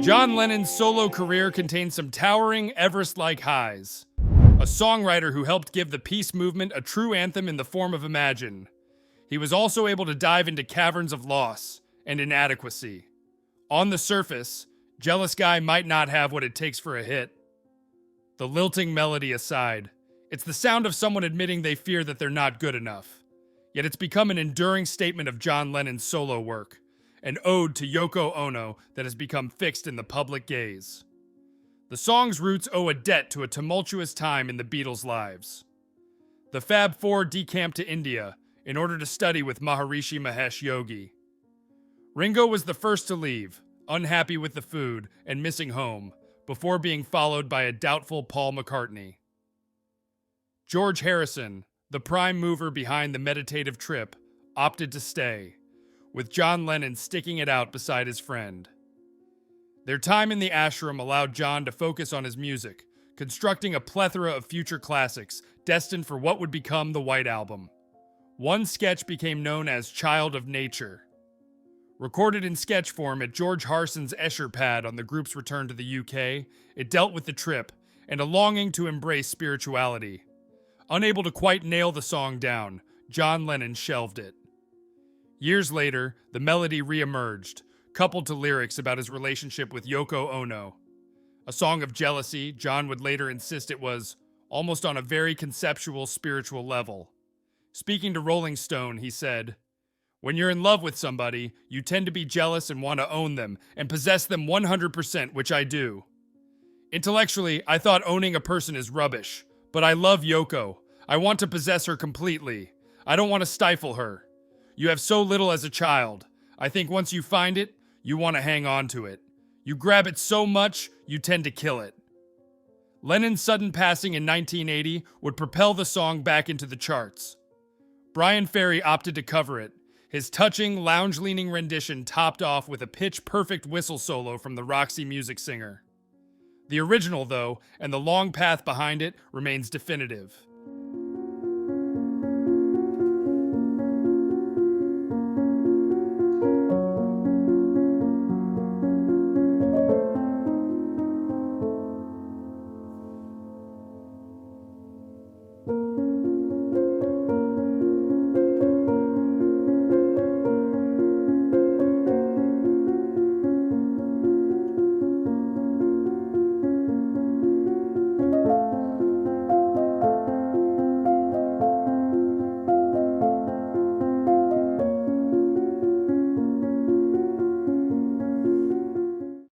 John Lennon's solo career contains some towering, Everest-like highs. A songwriter who helped give the peace movement a true anthem in the form of Imagine. He was also able to dive into caverns of loss and inadequacy. On the surface, Jealous Guy might not have what it takes for a hit. The lilting melody aside, it's the sound of someone admitting they fear that they're not good enough. Yet it's become an enduring statement of John Lennon's solo work, an ode to Yoko Ono that has become fixed in the public gaze. The song's roots owe a debt to a tumultuous time in the Beatles' lives. The Fab Four decamped to India in order to study with Maharishi Mahesh Yogi. Ringo was the first to leave, unhappy with the food and missing home, before being followed by a doubtful Paul McCartney. George Harrison, the prime mover behind the meditative trip, opted to stay, with John Lennon sticking it out beside his friend. Their time in the ashram allowed John to focus on his music, constructing a plethora of future classics destined for what would become the White Album. One sketch became known as Child of Nature. Recorded in sketch form at George Harrison's Escher pad on the group's return to the UK, it dealt with the trip and a longing to embrace spirituality. Unable to quite nail the song down, John Lennon shelved it. Years later, the melody re-emerged, coupled to lyrics about his relationship with Yoko Ono. A song of jealousy, John would later insist it was almost on a very conceptual, spiritual level. Speaking to Rolling Stone, he said, "When you're in love with somebody, you tend to be jealous and want to own them and possess them 100%, which I do. Intellectually, I thought owning a person is rubbish, but I love Yoko. I want to possess her completely. I don't want to stifle her. You have so little as a child. I think once you find it, you want to hang on to it. You grab it so much, you tend to kill it." Lennon's sudden passing in 1980 would propel the song back into the charts. Brian Ferry opted to cover it, his touching, lounge-leaning rendition topped off with a pitch-perfect whistle solo from the Roxy Music singer. The original, though, and the long path behind it, remains definitive.